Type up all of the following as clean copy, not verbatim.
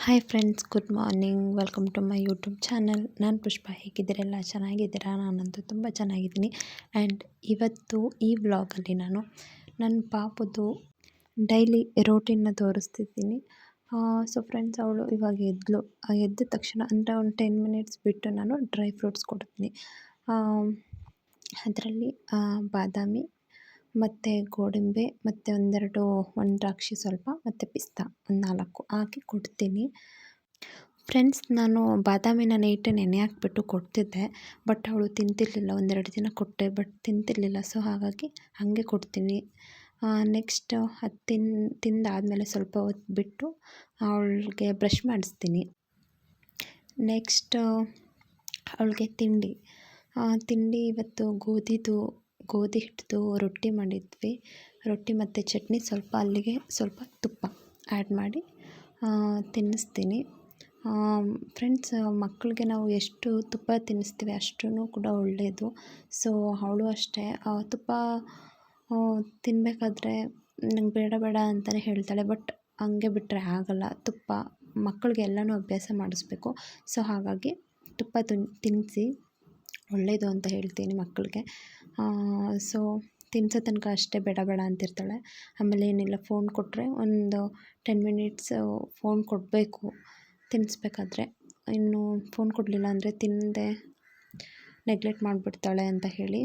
Hi friends, good morning. Welcome to my YouTube channel. ನಾನು ಪುಷ್ಪ. ಹೇಗಿದ್ದೀರೆಲ್ಲ? ಚೆನ್ನಾಗಿದ್ದೀರಾ? ನಾನಂತೂ ತುಂಬ ಚೆನ್ನಾಗಿದ್ದೀನಿ. ಆ್ಯಂಡ್ ಇವತ್ತು ಈ ವ್ಲಾಗಲ್ಲಿ ನಾನು ನನ್ನ ಪಾಪದ್ದು ಡೈಲಿ ರೋಟೀನ್ನ ತೋರಿಸ್ತಿದ್ದೀನಿ. ಸೊ ಫ್ರೆಂಡ್ಸ್, ಅವಳು ಇವಾಗ ಎದ್ದ ತಕ್ಷಣ ಅಂದರೆ ಒಂದು 10 ಮಿನಿಟ್ಸ್ ಬಿಟ್ಟು ನಾನು ಡ್ರೈ ಫ್ರೂಟ್ಸ್ ಕೊಡ್ತೀನಿ. ಅದರಲ್ಲಿ ಬಾದಾಮಿ ಮತ್ತು ಗೋಡಂಬಿ ಮತ್ತು ಒಂದು ದ್ರಾಕ್ಷಿ ಸ್ವಲ್ಪ ಮತ್ತು ಪಿಸ್ತಾ ಒಂದು 4 ಹಾಕಿ ಕೊಡ್ತೀನಿ. ಫ್ರೆಂಡ್ಸ್, ನಾನು ಬಾದಾಮಿನ ನೈಟೇ ನೆನೆ ಹಾಕ್ಬಿಟ್ಟು ಕೊಡ್ತಿದ್ದೆ, ಬಟ್ ಅವಳು ತಿಂತಿರ್ಲಿಲ್ಲ. 1-2 ದಿನ ಕೊಟ್ಟೆ, ಬಟ್ ತಿಂತಿರ್ಲಿಲ್ಲ. ಸೊ ಹಾಗಾಗಿ ಹಾಗೆ ಕೊಡ್ತೀನಿ. ನೆಕ್ಸ್ಟ್ ಅದು ತಿಂದಾದಮೇಲೆ ಸ್ವಲ್ಪ ಹೊತ್ತು ಬಿಟ್ಟು ಅವಳಿಗೆ ಬ್ರಷ್ ಮಾಡಿಸ್ತೀನಿ. ನೆಕ್ಸ್ಟ್ ಅವಳಿಗೆ ತಿಂಡಿ ಇವತ್ತು ಗೋಧಿ ಹಿಟ್ಟಿದು ರೊಟ್ಟಿ ಮಾಡಿದ್ವಿ. ರೊಟ್ಟಿ ಮತ್ತು ಚಟ್ನಿ, ಅಲ್ಲಿಗೆ ಸ್ವಲ್ಪ ತುಪ್ಪ ಆ್ಯಡ್ ಮಾಡಿ ತಿನ್ನಿಸ್ತೀನಿ. ಫ್ರೆಂಡ್ಸ್, ಮಕ್ಕಳಿಗೆ ನಾವು ಎಷ್ಟು ತುಪ್ಪ ತಿನ್ನಿಸ್ತೀವಿ ಅಷ್ಟೂ ಕೂಡ ಒಳ್ಳೆಯದು. ಸೊ ಅವಳು ಅಷ್ಟೇ ತುಪ್ಪ ತಿನ್ನಬೇಕಾದ್ರೆ ನಂಗೆ ಬೇಡ ಅಂತಲೇ ಹೇಳ್ತಾಳೆ. ಬಟ್ ಹಂಗೆ ಬಿಟ್ಟರೆ ಆಗಲ್ಲ. ತುಪ್ಪ ಮಕ್ಕಳಿಗೆ ಎಲ್ಲನೂ ಅಭ್ಯಾಸ ಮಾಡಿಸ್ಬೇಕು. ಸೊ ಹಾಗಾಗಿ ತುಪ್ಪ ತಿನ್ನಿಸಿ ಒಳ್ಳೆಯದು ಅಂತ ಹೇಳ್ತೀನಿ ಮಕ್ಕಳಿಗೆ. ಸೊ ತಿನ್ನಿಸೋ ತನಕ ಅಷ್ಟೇ ಬೇಡ ಅಂತಿರ್ತಾಳೆ. ಆಮೇಲೆ ಏನಿಲ್ಲ, ಫೋನ್ ಕೊಟ್ಟರೆ ಒಂದು 10 ಮಿನಿಟ್ಸ್ ಫೋನ್ ಕೊಡಬೇಕು ತಿನ್ನಿಸ್ಬೇಕಾದ್ರೆ. ಇನ್ನು ಫೋನ್ ಕೊಡಲಿಲ್ಲ ಅಂದರೆ ತಿನ್ನದೆ ನೆಗ್ಲೆಕ್ಟ್ ಮಾಡಿಬಿಡ್ತಾಳೆ ಅಂತ ಹೇಳಿ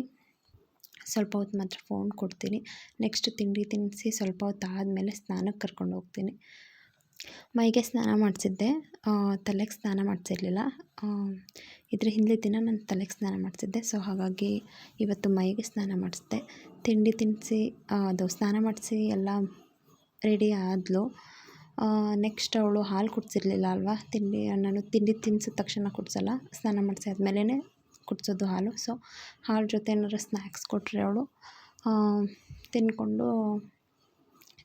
ಸ್ವಲ್ಪ ಹೊತ್ತು ಮಾತ್ರ ಫೋನ್ ಕೊಡ್ತೀನಿ. ನೆಕ್ಸ್ಟ್ ತಿಂಡಿ ತಿನ್ನಿಸಿ ಸ್ವಲ್ಪ ಹೊತ್ತು ಆದಮೇಲೆ ಸ್ನಾನಕ್ಕೆ ಕರ್ಕೊಂಡು ಹೋಗ್ತೀನಿ. ಮೈಗೆ ಸ್ನಾನ ಮಾಡಿಸಿದ್ದೆ, ತಲೆಗೆ ಸ್ನಾನ ಮಾಡಿಸಿರಲಿಲ್ಲ. ಇದ್ರ ಹಿಂದಿನ ದಿನ ನಾನು ತಲೆಗೆ ಸ್ನಾನ ಮಾಡಿಸಿದ್ದೆ. ಸೊ ಹಾಗಾಗಿ ಇವತ್ತು ಮೈಗೆ ಸ್ನಾನ ಮಾಡಿಸಿದೆ. ತಿಂಡಿ ತಿನ್ನಿಸಿ ಅದು ಸ್ನಾನ ಮಾಡಿಸಿ ಎಲ್ಲ ರೆಡಿ ಆದಳು. ನೆಕ್ಸ್ಟ್ ಅವಳು ಹಾಲು ಕುಡಿಸಿರ್ಲಿಲ್ಲ ಅಲ್ವಾ. ನಾನು ತಿಂಡಿ ತಿನ್ನಿಸಿದ ತಕ್ಷಣ ಕುಡಿಸಲ್ಲ, ಸ್ನಾನ ಮಾಡಿಸಿ ಆದಮೇಲೆ ಕುಡಿಸೋದು ಹಾಲು. ಸೊ ಹಾಲು ಜೊತೆ ಏನಾದ್ರು ಸ್ನ್ಯಾಕ್ಸ್ ಕೊಟ್ಟರೆ ಅವಳು ತಿಂದ್ಕೊಂಡು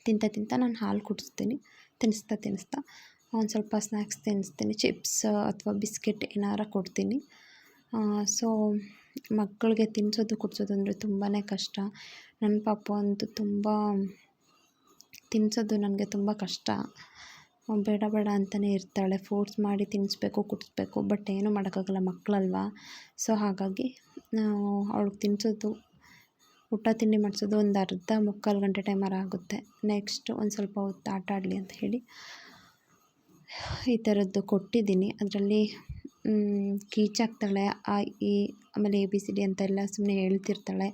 ತಿಂತ ನಾನು ಹಾಲು ಕುಡಿಸ್ತೀನಿ. ತಿನ್ನಿಸ್ತಾ ಒಂದು ಸ್ವಲ್ಪ ಸ್ನ್ಯಾಕ್ಸ್ ತಿನ್ನಿಸ್ತೀನಿ. ಚಿಪ್ಸ್ ಅಥವಾ ಬಿಸ್ಕೆಟ್ ಏನಾರ ಕೊಡ್ತೀನಿ. ಸೊ ಮಕ್ಕಳಿಗೆ ತಿನ್ನಿಸೋದು ಕುಡಿಸೋದು ಅಂದರೆ ತುಂಬಾ ಕಷ್ಟ. ನನ್ನ ಪಾಪು ಅಂತೂ ತಿನ್ನಿಸೋದು ನನಗೆ ತುಂಬ ಕಷ್ಟ. ಬೇಡ ಅಂತಲೇ ಇರ್ತಾಳೆ. ಫೋರ್ಸ್ ಮಾಡಿ ತಿನ್ನಿಸ್ಬೇಕು, ಕುಡಿಸ್ಬೇಕು. ಬಟ್ ಏನೂ ಮಾಡೋಕ್ಕಾಗಲ್ಲ, ಮಕ್ಕಳಲ್ವಾ. ಸೊ ಹಾಗಾಗಿ ಅವಳಿಗೆ ತಿನ್ನಿಸೋದು, ಊಟ ತಿಂಡಿ ಮಾಡಿಸೋದು ಒಂದು ಅರ್ಧ ಮುಕ್ಕಾಲು ಗಂಟೆ ಟೈಮರ ಆಗುತ್ತೆ. ನೆಕ್ಸ್ಟ್ ಒಂದು ಸ್ವಲ್ಪ ಹೊತ್ತು ಆಟ ಆಡಲಿ ಅಂತ ಹೇಳಿ ಈ ಥರದ್ದು ಕೊಟ್ಟಿದ್ದೀನಿ. ಅದರಲ್ಲಿ ಕೀಚಾಕ್ತಾಳೆ. ಆಮೇಲೆ ABCD ಅಂತೆಲ್ಲ ಸುಮ್ಮನೆ ಹೇಳ್ತಿರ್ತಾಳೆ.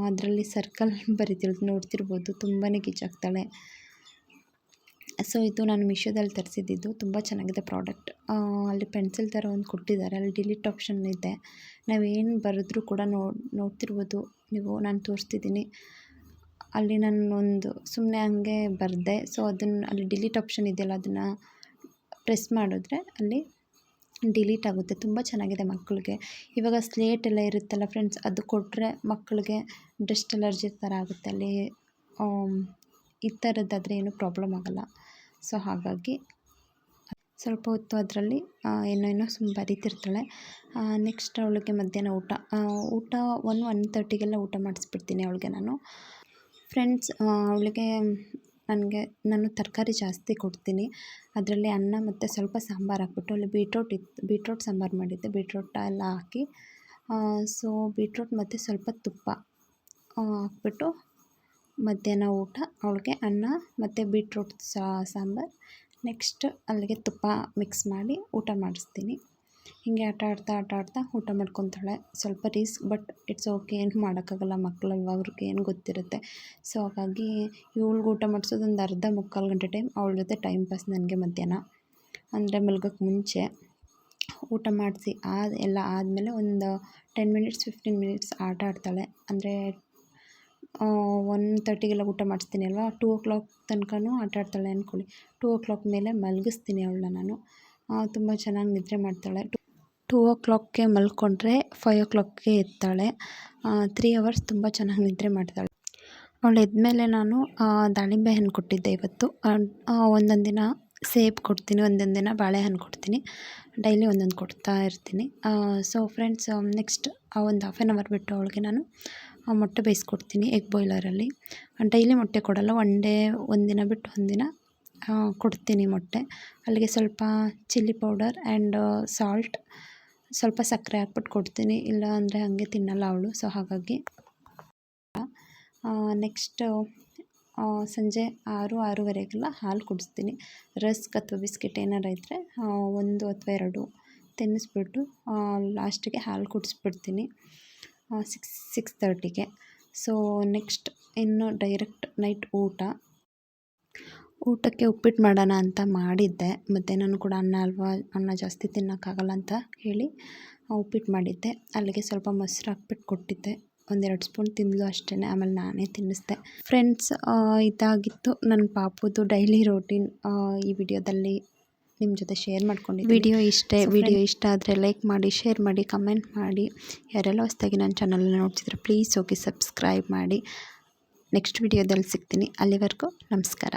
ಅದರಲ್ಲಿ ಸರ್ಕಲ್ ಬರಿತಿರೋದು ನೋಡ್ತಿರ್ಬೋದು. ತುಂಬಾ ಕೀಚಾಕ್ತಾಳೆ. ಸೊ ಇದು ನಾನು ಮೀಶೋದಲ್ಲಿ ತರಿಸಿದ್ದು. ತುಂಬ ಚೆನ್ನಾಗಿದೆ ಪ್ರಾಡಕ್ಟ್. ಅಲ್ಲಿ ಪೆನ್ಸಿಲ್ ಥರ ಒಂದು ಕೊಟ್ಟಿದ್ದಾರೆ. ಅಲ್ಲಿ ಡಿಲೀಟ್ ಆಪ್ಷನ್ ಇದೆ. ನಾವೇನು ಬರೆದ್ರೂ ಕೂಡ ನೋಡ್ತಿರ್ಬೋದು ನೀವು. ನಾನು ತೋರಿಸ್ತಿದ್ದೀನಿ. ಅಲ್ಲಿ ನಾನು ಒಂದು ಸುಮ್ಮನೆ ಹಂಗೆ ಬರೆದೆ. ಸೊ ಅಲ್ಲಿ ಡಿಲೀಟ್ ಆಪ್ಷನ್ ಇದೆಯಲ್ಲ, ಅದನ್ನು ಪ್ರೆಸ್ ಮಾಡಿದ್ರೆ ಅಲ್ಲಿ ಡಿಲೀಟ್ ಆಗುತ್ತೆ. ತುಂಬ ಚೆನ್ನಾಗಿದೆ ಮಕ್ಕಳಿಗೆ. ಇವಾಗ ಸ್ಲೇಟ್ ಎಲ್ಲ ಇರುತ್ತಲ್ಲ ಫ್ರೆಂಡ್ಸ್, ಅದು ಕೊಟ್ಟರೆ ಮಕ್ಕಳಿಗೆ ಡಸ್ಟ್ ಅಲರ್ಜಿ ಥರ ಆಗುತ್ತೆ. ಅಲ್ಲಿ ಈ ಥರದ್ದಾದರೆ ಏನೂ ಪ್ರಾಬ್ಲಮ್ ಆಗೋಲ್ಲ. ಸೊ ಹಾಗಾಗಿ ಸ್ವಲ್ಪ ಹೊತ್ತು ಅದರಲ್ಲಿ ಏನೇನೋ ಸುಮ್ಮನೆ ಬರೀತಿರ್ತಾಳೆ. ನೆಕ್ಸ್ಟ್ ಅವಳಿಗೆ ಮಧ್ಯಾಹ್ನ ಊಟ 1-1:30ಗೆಲ್ಲ ಊಟ ಮಾಡಿಸ್ಬಿಡ್ತೀನಿ ಅವಳಿಗೆ ನಾನು. ಫ್ರೆಂಡ್ಸ್, ಅವಳಿಗೆ ನಾನು ತರಕಾರಿ ಜಾಸ್ತಿ ಕೊಡ್ತೀನಿ. ಅದರಲ್ಲಿ ಅನ್ನ ಮತ್ತು ಸ್ವಲ್ಪ ಸಾಂಬಾರು ಹಾಕ್ಬಿಟ್ಟು, ಅಲ್ಲಿ ಬೀಟ್ರೋಟ್ ಸಾಂಬಾರು ಮಾಡಿದ್ದೆ. ಬೀಟ್ರೋಟ್ ಎಲ್ಲ ಹಾಕಿ, ಸೊ ಬೀಟ್ರೋಟ್ ಮತ್ತು ಸ್ವಲ್ಪ ತುಪ್ಪ ಹಾಕ್ಬಿಟ್ಟು ಮಧ್ಯಾಹ್ನ ಊಟ ಅವಳಿಗೆ ಅನ್ನ ಮತ್ತು ಬೀಟ್ರೋಟ್ ಸಾಂಬಾರು, ನೆಕ್ಸ್ಟ್ ಅಲ್ಲಿಗೆ ತುಪ್ಪ ಮಿಕ್ಸ್ ಮಾಡಿ ಊಟ ಮಾಡಿಸ್ತೀನಿ. ಹೀಗೆ ಆಟ ಆಡ್ತಾ ಊಟ ಮಾಡ್ಕೊತಾಳೆ. ಸ್ವಲ್ಪ ರಿಸ್ಕ್, ಬಟ್ ಇಟ್ಸ್ ಓಕೆ. ಏನು ಮಾಡೋಕ್ಕಾಗಲ್ಲ, ಮಕ್ಕಳಲ್ವ, ಅವ್ರಿಗೆ ಏನು ಗೊತ್ತಿರುತ್ತೆ. ಸೊ ಹಾಗಾಗಿ ಇವಳಿಗೆ ಊಟ ಮಾಡಿಸೋದು ಒಂದು ಅರ್ಧ ಮುಕ್ಕಾಲು ಗಂಟೆ ಟೈಮ್ ಅವಳ ಜೊತೆ ಟೈಮ್ ಪಾಸ್ ನನಗೆ. ಮಧ್ಯಾಹ್ನ ಅಂದರೆ ಮಲ್ಗೋಕ್ಕೆ ಮುಂಚೆ ಊಟ ಮಾಡಿಸಿ ಎಲ್ಲ ಆದಮೇಲೆ ಒಂದು 10 ಮಿನಿಟ್ಸ್ 15 ಮಿನಿಟ್ಸ್ ಆಟ ಆಡ್ತಾಳೆ. ಅಂದರೆ 1:30ಗೆಲ್ಲ ಊಟ ಮಾಡಿಸ್ತೀನಿ ಅಲ್ವಾ, 2 o'clock ತನಕನೂ ಆಟ ಆಡ್ತಾಳೆ ಅಂದ್ಕೊಳ್ಳಿ. 2 o'clock ಮೇಲೆ ಮಲಗಿಸ್ತೀನಿ ಅವಳನ್ನ ನಾನು. ತುಂಬ ಚೆನ್ನಾಗಿ ನಿದ್ರೆ ಮಾಡ್ತಾಳೆ. 2 o'clockಗೆ ಮಲ್ಕೊಂಡ್ರೆ 5 o'clockಗೆ ಎತ್ತಾಳೆ. 3 hours ತುಂಬ ಚೆನ್ನಾಗಿ ನಿದ್ರೆ ಮಾಡ್ತಾಳೆ. ಅವಳು ಎದ್ಮೇಲೆ ನಾನು ದಾಳಿಂಬೆ ಹಣ್ಣು ಕೊಟ್ಟಿದ್ದೆ ಇವತ್ತು. ಒಂದೊಂದು ದಿನ ಸೇಬು ಕೊಡ್ತೀನಿ, ಒಂದೊಂದು ದಿನ ಬಾಳೆಹಣ್ಣು ಕೊಡ್ತೀನಿ. ಡೈಲಿ ಒಂದೊಂದು ಕೊಡ್ತಾ ಇರ್ತೀನಿ. ಸೊ ಫ್ರೆಂಡ್ಸ್, ನೆಕ್ಸ್ಟ್ ಒಂದು 1/2 hour ಬಿಟ್ಟು ಅವಳಿಗೆ ನಾನು ಮೊಟ್ಟೆ ಬೇಯಿಸ್ಕೊಡ್ತೀನಿ ಎಗ್ ಬಾಯ್ಲರಲ್ಲಿ. ಡೈಲಿ ಮೊಟ್ಟೆ ಕೊಡಲ್ಲ, ಒಂದಿನ ಬಿಟ್ಟು ಒಂದಿನ ಕೊಡ್ತೀನಿ ಮೊಟ್ಟೆ. ಅಲ್ಲಿಗೆ ಸ್ವಲ್ಪ ಚಿಲ್ಲಿ ಪೌಡರ್ ಆ್ಯಂಡ್ ಸಾಲ್ಟ್, ಸ್ವಲ್ಪ ಸಕ್ಕರೆ ಹಾಕ್ಬಿಟ್ಟು ಕೊಡ್ತೀನಿ. ಇಲ್ಲ ಅಂದರೆ ಹಾಗೆ ತಿನ್ನಲ್ಲ ಅವಳು. ಸೊ ಹಾಗಾಗಿ ನೆಕ್ಸ್ಟು ಸಂಜೆ 6-6:30ಗೆಲ್ಲ ಹಾಲು ಕುಡಿಸ್ತೀನಿ. ರಸ್ಕ್ ಅಥವಾ ಬಿಸ್ಕೆಟ್ ಏನಾರು ಇದ್ದರೆ 1 ಅಥವಾ 2 ತಿನ್ನಿಸ್ಬಿಟ್ಟು ಲಾಸ್ಟಿಗೆ ಹಾಲು ಕುಡಿಸ್ಬಿಡ್ತೀನಿ 6:30ಗೆ. ಸೊ ನೆಕ್ಸ್ಟ್ ಇನ್ನು ಡೈರೆಕ್ಟ್ ನೈಟ್ ಊಟಕ್ಕೆ ಉಪ್ಪಿಟ್ಟು ಮಾಡೋಣ ಅಂತ ಮಾಡಿದ್ದೆ. ಮಧ್ಯಾಹ್ನನೂ ಕೂಡ ಅನ್ನ ಜಾಸ್ತಿ ತಿನ್ನೋಕ್ಕಾಗಲ್ಲ ಅಂತ ಹೇಳಿ ಉಪ್ಪಿಟ್ಟು ಮಾಡಿದ್ದೆ. ಅಲ್ಲಿಗೆ ಸ್ವಲ್ಪ ಮೊಸರು ಹಾಕ್ಬಿಟ್ಟು ಕೊಟ್ಟಿದ್ದೆ. 1-2 ಸ್ಪೂನ್ ತಿಂದಳು ಅಷ್ಟೇ. ಆಮೇಲೆ ನಾನೇ ತಿನ್ನಿಸ್ದೆ. ಫ್ರೆಂಡ್ಸ್, ಇದಾಗಿತ್ತು ನನ್ನ ಪಾಪುದು ಡೈಲಿ ರೋಟೀನ್. ಈ ವಿಡಿಯೋದಲ್ಲಿ ನಿಮ್ಮ ಜೊತೆ ಶೇರ್ ಮಾಡ್ಕೊಂಡಿದ್ದೀನಿ. ವಿಡಿಯೋ ಇಷ್ಟ ಆದರೆ ಲೈಕ್ ಮಾಡಿ, ಶೇರ್ ಮಾಡಿ, ಕಮೆಂಟ್ ಮಾಡಿ. ಯಾರೆಲ್ಲ ಹೊಸದಾಗಿ ನನ್ನ ಚಾನಲ್ನ ನೋಡ್ತಿದ್ರೆ ಪ್ಲೀಸ್ ಹೋಗಿ ಸಬ್ಸ್ಕ್ರೈಬ್ ಮಾಡಿ. ನೆಕ್ಸ್ಟ್ ವಿಡಿಯೋದಲ್ಲಿ ಸಿಗ್ತೀನಿ. ಅಲ್ಲಿವರೆಗೂ ನಮಸ್ಕಾರ.